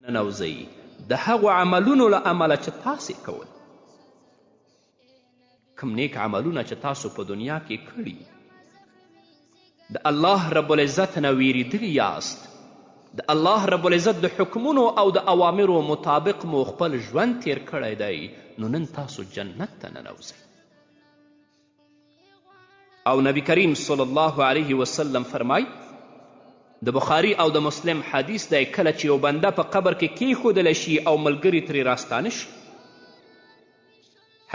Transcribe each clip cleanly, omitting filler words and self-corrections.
ننوځئ د هغو عملونو له امله چې تاسې کول. کوم نیک عملونه چې تاسو په دنیا کې کړي، د الله رب العزت نه ویریدلي یاست، د الله رب العزت د حکمونو او د اوامرو مطابق مو خپل ژوند تیر کړی دی، نو نن تاسو جنت ته ننوځئ. او نبی کریم صلی الله علیه وسلم فرمای، د بخاري او د مسلم حدیث دی، کله چې یو بنده په قبر کې کیښودلی شي او ملګري ترې راستانه شي.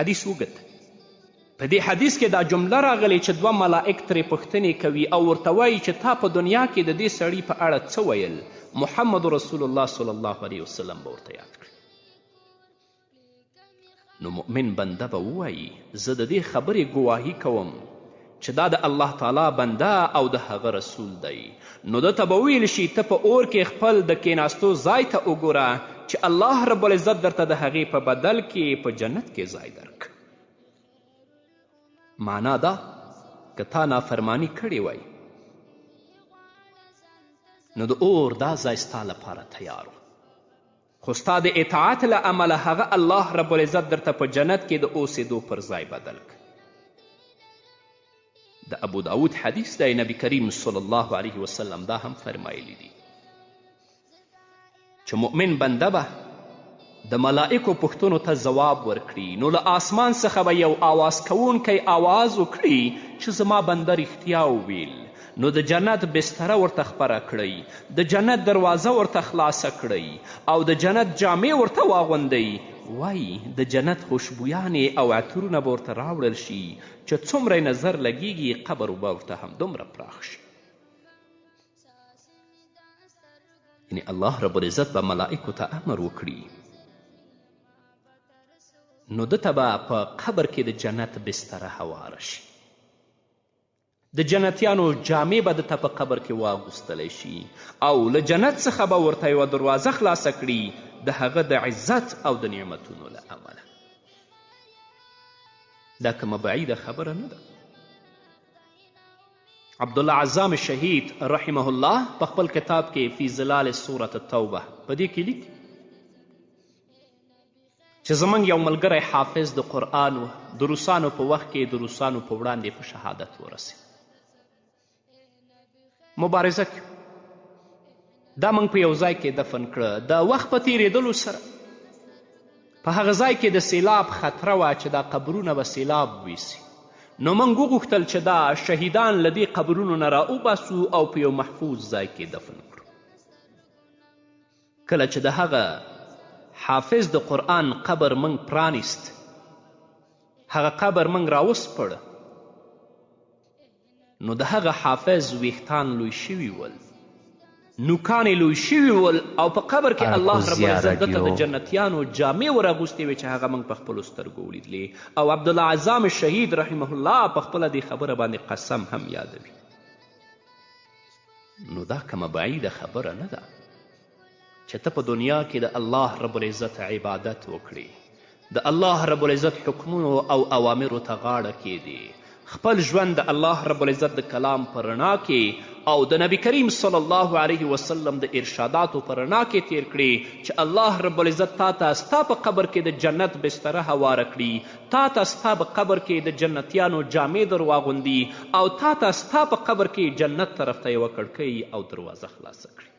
حدیث اوږد دی. په دې حدیث کې دا جمله راغلی چې دوه ملائک ترې پوښتنې کوي او ورته وایي چې تا په دنیا کې د دې سړي په اړه څه ویل؟ محمد رسول الله صلی الله علیه وسلم به ورته یاد کړي. نو مؤمن بنده به ووایي زه د دې خبرې ګواهي کوم چې دا د الله تعالی بنده او د هغه رسول دی. نو دته به ویل شي ته په اور کې خپل د کیناستو ځای ته وګوره چې الله رب العزت درته د هغې په بدل کې په جنت کې ځای درک. معنا دا که تا نافرمانی کړې وای نو د اور دا ځای ستا لپاره تیار و، خو ستا د اطاعت له امله هغه الله رب العزت درته په جنت کې د اوسېدو پر ځای بدل کړ. د ابو داود حدیث دی، نبی کریم صلی الله علیه وسلم دا هم فرمایلی دي چې مؤمن بنده به د ملائکو پوښتنو ته ځواب ورکړي، نو له آسمان څخه به یو آواز کوونکی آواز وکړي چې زما بنده رښتیا وویل. نو د جنت بستره ورته خپره کړئ، د جنت دروازه ورته خلاصه کړئ او د جنت جامې ورته واغوندئ. وایي د جنت خوشبویانې او عطرونه به ورته راوړل شي چې څومره نظر لګیږي قبر به ورته همدومره پراخ شي. یعنې الله رب العزت به ملائکو ته امر وکړي، نو دته به په قبر کې د جنت بستره هواره شي. د جنتیانو جامې به دته په قبر کې واغوستلی شي او له جنت څخه به ورته یوه دروازه خلاصه کړي د هغه د عزت او د نعمتونو له امله. دا کومه بعیده خبره نه ده. عبدالله عزام شهید رحمه الله په خپل کتاب کې فی ظلال سورة التوبه په دې کې لیکي چې زموږ یو ملګری حافظ د قرآن و، د روسانو په وخت کې د روسانو په وړاندې په شهادت ورسېد. مبارزه کې دا موږ په یو ځای کې دفن کړه. د وخت په تیریدلو سره په هغه ځای کې د سیلاب خطره وه چې دا قبرونه به سیلاب ویسي. نو موږ وغوښتل چې دا شهیدان له دې قبرونو نه راوباسو او په یو محفوظ ځای کې دفن کړو. کله چې د هغه حافظ د قرآن قبر منږ پرانیست، هغه قبر منږ راوسپړ، نو د هغه حافظ ویښتان لوی شوي ول، نوکانې لوی شوي ول او په قبر کې الله رب العزت دته د جنتیانو جامې ورغوستې وې چې هغه موږ په خپلو سترګو ولیدلې. او عبدالله عزام شهید رحمه الله په خپله دې خبره باندې قسم هم یادوي. نو دا کومه بعیده خبره نه ده چې ته په دنیا کې د الله رب العزت عبادت وکړي، د الله رب العزت حکمونو او اوامرو ته غاړه کیدي، خپل ژوند د الله رب العزت د کلام په رڼا کې او د نبی کریم صلی الله علیه وسلم د ارشاداتو په رڼا کې تیر کړي چې الله رب العزت تا ته ستا په قبر کې د جنت بستره هواره کړي، تا ته ستا په قبر کې د جنتیانو جامې در واغوندي او تا ته ستا په قبر کې جنت طرف ته یوه کړکۍ او دروازه خلاصه کړي.